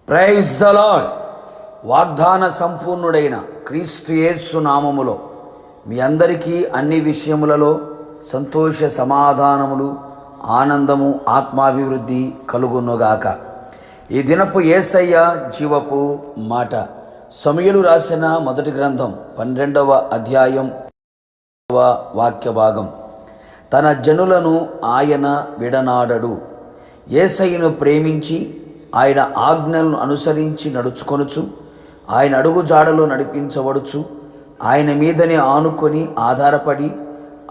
Praise the lord. వాగ్దాన సంపూర్ణుడైన క్రీస్తు యేసు నామములో మీ అందరికీ అన్ని విషయములలో సంతోష సమాధానములు, ఆనందము, ఆత్మాభివృద్ధి కలుగునుగాక. ఈ దినపు యేసయ్య జీవపు మాట. సమూయేలు రాసిన మొదటి గ్రంథం 12వ అధ్యాయం వాక్య భాగం. తన జనులను ఆయన విడనాడడు. యేసయ్యను ప్రేమించి ఆయన ఆజ్ఞలను అనుసరించి నడుచుకొనుచు, ఆయన అడుగు జాడలో నడిపించబడుచు, ఆయన మీదనే ఆనుకొని ఆధారపడి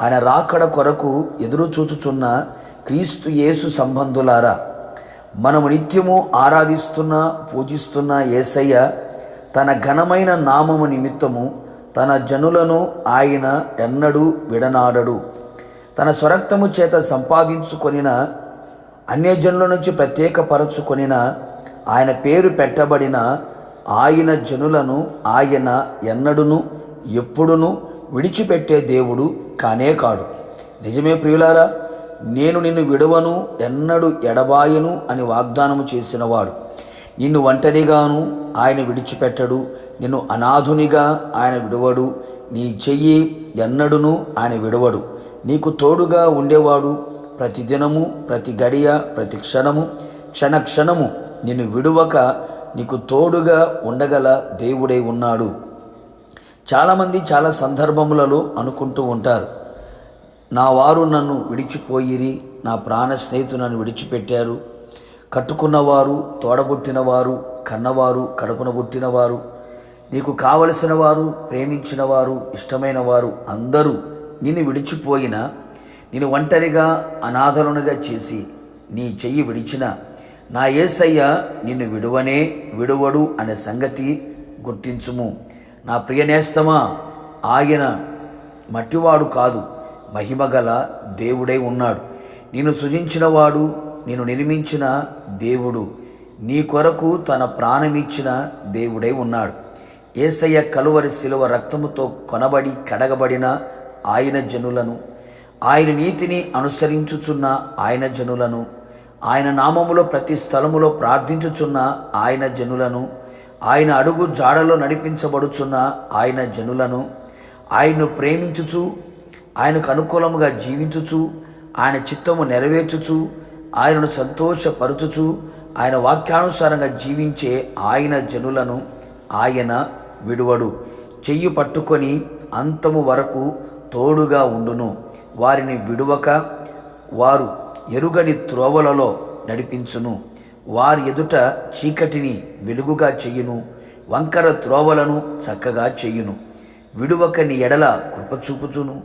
ఆయన రాకడ కొరకు ఎదురు చూచుచున్న క్రీస్తు యేసు సంబంధులారా, మనము నిత్యము ఆరాధిస్తున్న పూజిస్తున్న యేసయ్య తన ఘనమైన నామము నిమిత్తము తన జనులను ఆయన ఎన్నడూ విడనాడడు. తన స్వరక్తము చేత సంపాదించుకొనిన అన్యజనుల నుంచి ప్రత్యేకపరచుకొనిన ఆయన పేరు పెట్టబడిన ఆయన జనులను ఆయన ఎన్నడును ఎప్పుడును విడిచిపెట్టే దేవుడు కానే కాడు. నిజమే ప్రియులారా, నేను నిన్ను విడవను, ఎన్నడు ఎడబాయను అని వాగ్దానము చేసినవాడు. నిన్ను ఒంటరిగాను ఆయన విడిచిపెట్టడు, నిన్ను అనాథునిగా ఆయన విడవడు, నీ చెయ్యి ఎన్నడును ఆయన విడవడు. నీకు తోడుగా ఉండేవాడు. ప్రతి దినము, ప్రతి గడియ, ప్రతి క్షణము, క్షణక్షణము నిన్ను విడువక నీకు తోడుగా ఉండగల దేవుడై ఉన్నాడు. చాలామంది చాలా సందర్భములలో అనుకుంటూ ఉంటారు, నా వారు నన్ను విడిచిపోయిరి, నా ప్రాణ స్నేహితులు నన్ను విడిచిపెట్టారు. కట్టుకున్నవారు, తోడబుట్టినవారు, కన్నవారు, కడుపున పుట్టినవారు, నీకు కావలసిన వారు, ప్రేమించిన వారు, ఇష్టమైన వారు అందరూ నిన్ను విడిచిపోయినా, నేను ఒంటరిగా అనాథలునిగా చేసి నీ చెయ్యి విడిచిన నా యేసయ్య నిన్ను విడువనే విడువడు అనే సంగతి గుర్తించుము. నా ప్రియనేస్తమా, ఆయన మట్టివాడు కాదు, మహిమగల దేవుడై ఉన్నాడు. నిన్ను సృజించినవాడు, నిన్ను నిర్మించిన దేవుడు, నీ కొరకు తన ప్రాణమిచ్చిన దేవుడై ఉన్నాడు. యేసయ్య కలువరి శిలువ రక్తముతో కొనబడి కడగబడిన ఆయన జనులను, ఆయన నీతిని అనుసరించుచున్న ఆయన జనులను, ఆయన నామములో ప్రతి స్థలములో ప్రార్థించుచున్న ఆయన జనులను, ఆయన అడుగు జాడలో నడిపించబడుచున్న ఆయన జనులను, ఆయన్ను ప్రేమించుచు, ఆయనకు అనుకూలముగా జీవించుచు, ఆయన చిత్తము నెరవేర్చుచు, ఆయనను సంతోషపరుచుచు, ఆయన వాక్యానుసారంగా జీవించే ఆయన జనులను ఆయన విడువడు. చెయ్యి పట్టుకొని అంతము వరకు తోడుగా ఉండును. వారిని విడువక వారు ఎరుగని త్రోవలలో నడిపించును. వారి ఎదుట చీకటిని వెలుగుగా చెయ్యును, వంకర త్రోవలను చక్కగా చెయ్యును. విడువక నీ ఎడల కృపచూపుచును,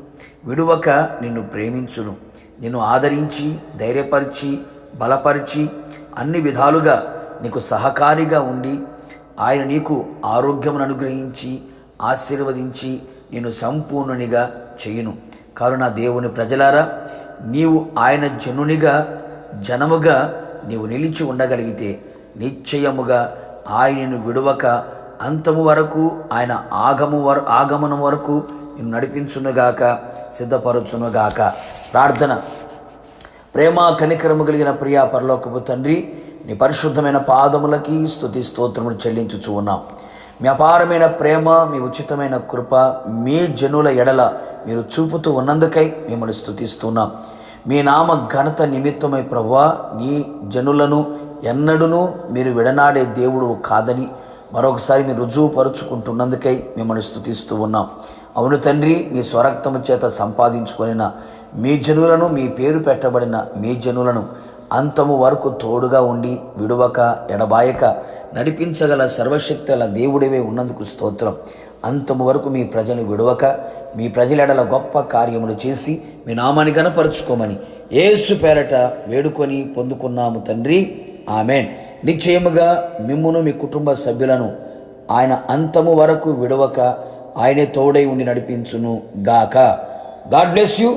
విడువక నిన్ను ప్రేమించును. నిన్ను ఆదరించి, ధైర్యపరిచి, బలపరిచి, అన్ని విధాలుగా నీకు సహకారిగా ఉండి, ఆయన నీకు ఆరోగ్యమును అనుగ్రహించి, ఆశీర్వదించి, నిన్ను సంపూర్ణునిగా చేయును. కావున దేవుని ప్రజలారా, నీవు ఆయన జనముగా నీవు నిలిచి ఉండగలిగితే నిశ్చయముగా ఆయనను విడువక అంతము వరకు, ఆయన ఆగమనం వరకు నిన్ను నడిపించునుగాక, సిద్ధపరచునుగాక. ప్రార్థన. ప్రేమ కనికరము కలిగిన ప్రియా పరలోకపు తండ్రి, నీ పరిశుద్ధమైన పాదములకి స్తుతి స్తోత్రములు చెల్లించుచు ఉన్నాం. మీ అపారమైన ప్రేమ, మీ ఉచితమైన కృప మీ జనుల ఎడల మీరు చూపుతూ ఉన్నందుకై మిమ్మల్ని స్తుతిస్తున్నాం. మీ నామ ఘనత నిమిత్తమై ప్రభువా, నీ జనులను ఎన్నడూనూ మీరు విడనాడే దేవుడు కాదని మరొకసారి మీరు రుజువుపరుచుకుంటున్నందుకై మిమ్మల్ని స్తుతిస్తూ ఉన్నాం. అవును తండ్రి, మీ స్వరక్తము చేత సంపాదించుకొనిన మీ జనులను, మీ పేరు పెట్టబడిన మీ జనులను అంతము వరకు తోడుగా ఉండి విడువక ఎడబాయక నడిపించగల సర్వశక్తుల దేవుడివే ఉన్నందుకు స్తోత్రం. అంతము వరకు మీ ప్రజలు విడువక మీ ప్రజలెడల గొప్ప కార్యములు చేసి మీ నామాన్ని గణపరుచుకోమని యేసు పేరట వేడుకొని పొందుకున్నాము తండ్రి, ఆమెన్. నిశ్చయముగా మిమ్మును మీ కుటుంబ సభ్యులను ఆయన అంతము వరకు విడువక ఆయనే తోడై ఉండి నడిపించును గాక. God bless you.